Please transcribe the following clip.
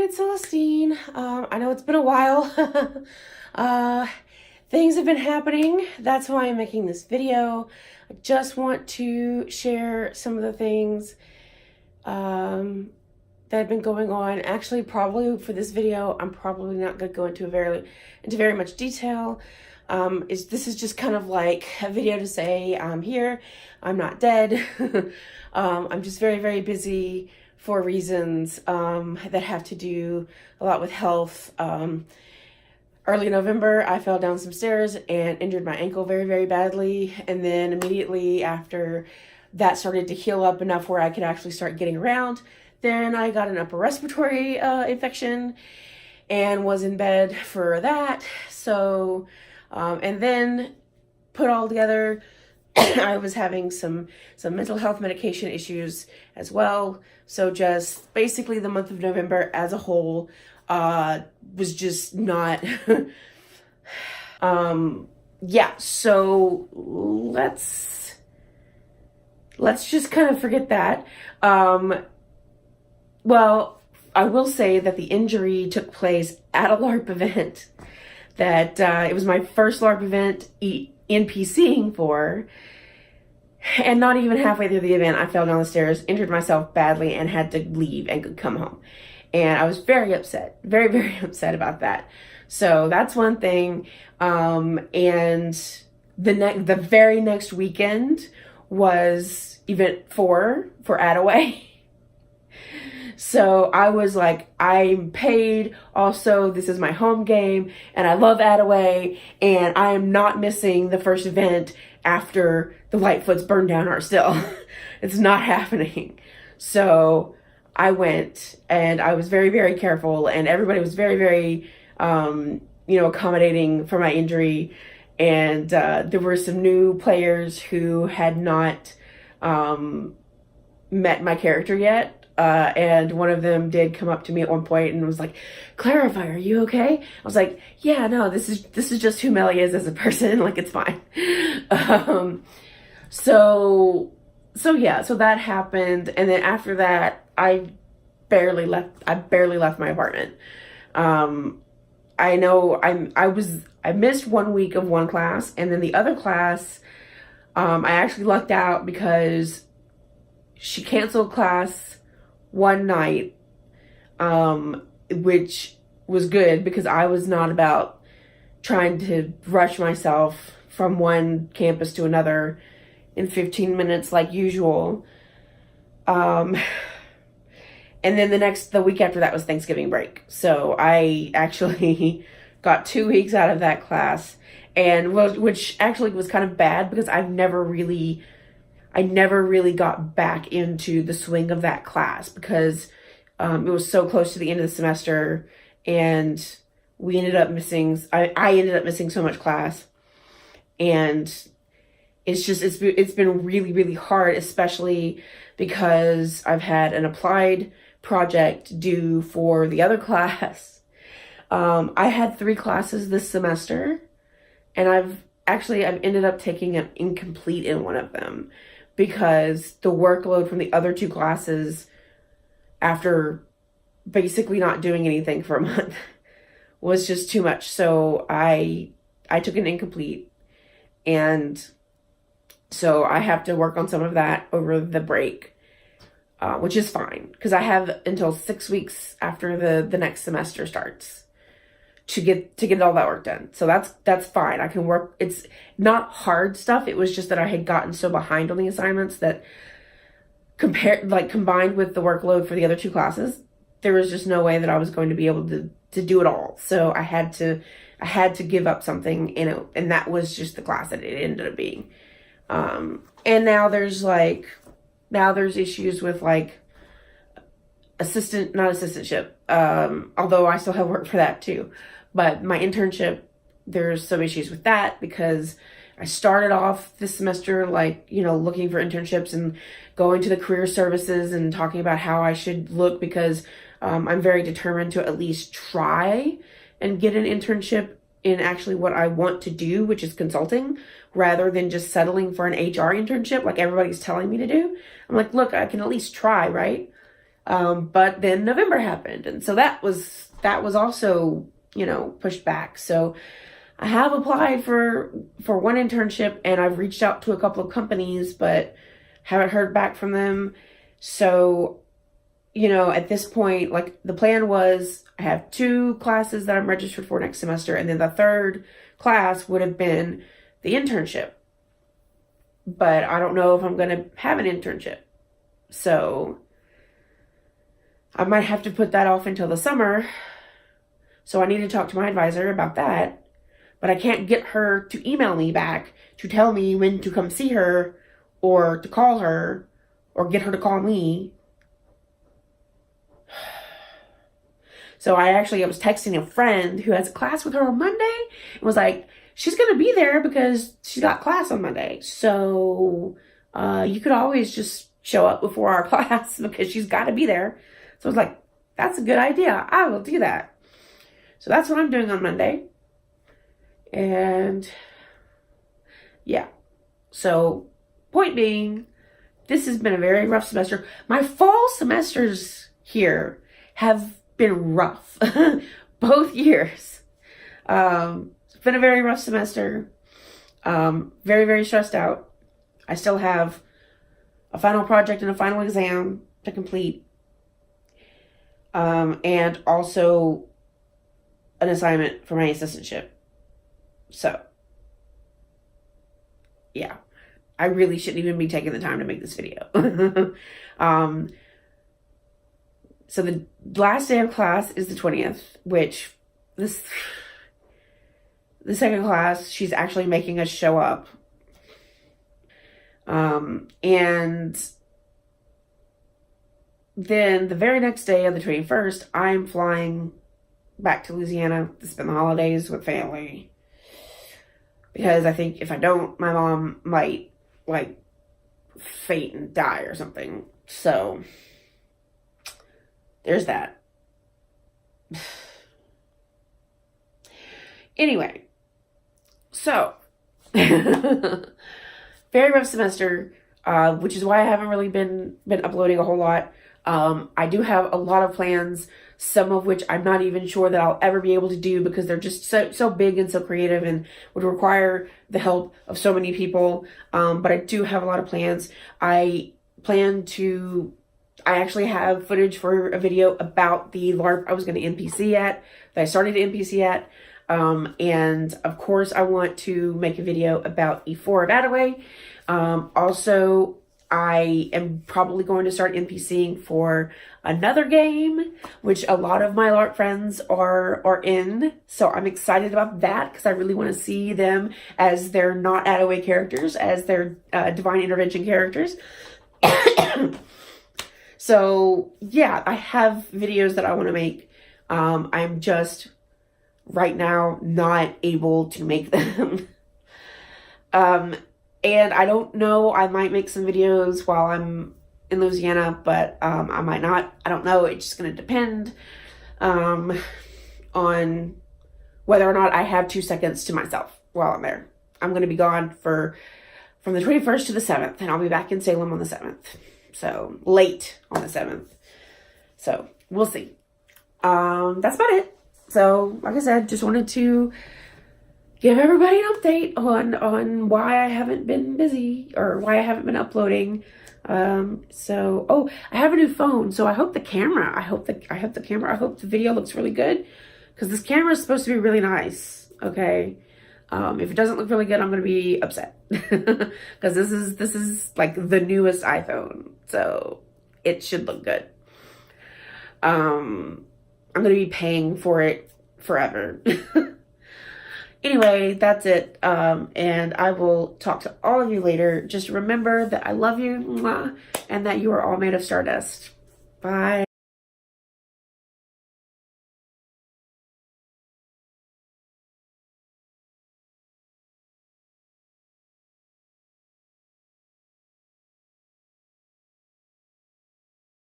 it's Celestine. I know it's been a while. uh, Things have been happening. That's why I'm making this video. I just want to share some of the things that have been going on. Actually, probably for this video, I'm probably not going to go into very much detail. This is just kind of like a video to say I'm here. I'm not dead. I'm just very, very busy for reasons that have to do a lot with health. Early November, I fell down some stairs and injured my ankle very, very badly. And then immediately after that started to heal up enough where I could actually start getting around, then I got an upper respiratory infection and was in bed for that. So, and then put all together, I was having some mental health medication issues as well. So just basically the month of November as a whole was just not yeah, so let's just kind of forget that. Well, I will say that the injury took place at a LARP event that it was my first LARP event NPCing for, and not even halfway through the event, I fell down the stairs, injured myself badly, and had to leave and come home. And I was very upset, very, very upset about that. So that's one thing. And the very next weekend was event 4 for Attaway. So I was like, I'm paid. Also, this is my home game and I love Attaway, and I am not missing the first event after the Lightfoot's burned down our still. It's not happening. So I went, and I was very, very careful, and everybody was very, very, accommodating for my injury. And there were some new players who had not met my character yet. And one of them did come up to me at one point and was like, "Clarify, are you okay?" I was like, "Yeah, no, this is just who Melly is as a person. Like, it's fine." So that happened. And then after that, I barely left my apartment. I know I missed 1 week of one class, and then the other class, I actually lucked out because she canceled class one night, which was good because I was not about trying to rush myself from one campus to another in 15 minutes like usual. And then the week after that was Thanksgiving break. So I actually got 2 weeks out of that class, and which actually was kind of bad because I never really got back into the swing of that class because it was so close to the end of the semester, and we ended up missing, I ended up missing so much class. And it's been really, really hard, especially because I've had an applied project due for the other class. I had 3 classes this semester, and I've ended up taking an incomplete in one of them because the workload from the other 2 classes, after basically not doing anything for a month, was just too much. So I took an incomplete, and so I have to work on some of that over the break, which is fine because I have until 6 weeks after the next semester starts to get all that work done. So that's fine. I can work. It's not hard stuff. It was just that I had gotten so behind on the assignments that combined with the workload for the other 2 classes, there was just no way that I was going to be able to do it all. So I had to give up something, and that was just the class that it ended up being. And now there's issues with like not assistantship, although I still have work for that too. But my internship, there's some issues with that because I started off this semester looking for internships and going to the career services and talking about how I should look because I'm very determined to at least try and get an internship in actually what I want to do, which is consulting, rather than just settling for an HR internship like everybody's telling me to do. I'm like, look, I can at least try, right? But then November happened. And so that was also, you know, pushed back. So I have applied for one internship, and I've reached out to a couple of companies, but haven't heard back from them. So, you know, at this point, like, the plan was I have 2 classes that I'm registered for next semester, and then the 3rd class would have been the internship. But I don't know if I'm going to have an internship. So I might have to put that off until the summer. So I need to talk to my advisor about that. But I can't get her to email me back to tell me when to come see her, or to call her, or get her to call me. So I was texting a friend who has a class with her on Monday, and was like, she's going to be there because she's got class on Monday. So you could always just show up before our class because she's got to be there. So I was like, that's a good idea. I will do that. So that's what I'm doing on Monday. And yeah. So point being, this has been a very rough semester. My fall semesters here have been rough. Both years. It's been a very rough semester. Very, very stressed out. I still have a final project and a final exam to complete. And also an assignment for my assistantship. So, yeah. I really shouldn't even be taking the time to make this video. So the last day of class is the 20th, which the second class, she's actually making us show up. And then the very next day, on the 21st, I'm flying back to Louisiana to spend the holidays with family. Because I think if I don't, my mom might, like, faint and die or something. So there's that. Anyway, so very rough semester, which is why I haven't really been uploading a whole lot. I do have a lot of plans, some of which I'm not even sure that I'll ever be able to do because they're just so big and so creative and would require the help of so many people. But I do have a lot of plans. I actually have footage for a video about the LARP I was going to NPC at, that I started to NPC at. And of course I want to make a video about E4 of Attaway. Also, I am probably going to start NPCing for another game, which a lot of my LARP friends are in. So I'm excited about that because I really want to see them as their not Attaway characters, as their Divine Intervention characters. So yeah, I have videos that I want to make. I'm just right now not able to make them. And I don't know, I might make some videos while I'm in Louisiana, but I might not. I don't know. It's just going to depend on whether or not I have 2 seconds to myself while I'm there. I'm going to be gone from the 21st to the 7th, and I'll be back in Salem on the 7th. So, late on the 7th. So, we'll see. That's about it. So, like I said, just wanted to give everybody an update on why I haven't been busy, or why I haven't been uploading. Oh, I have a new phone, so I hope the video looks really good, because this camera is supposed to be really nice. Okay. If it doesn't look really good, I'm going to be upset because this is like the newest iPhone, so it should look good. I'm going to be paying for it forever. Anyway, that's it. And I will talk to all of you later. Just remember that I love you, and that you are all made of stardust. Bye.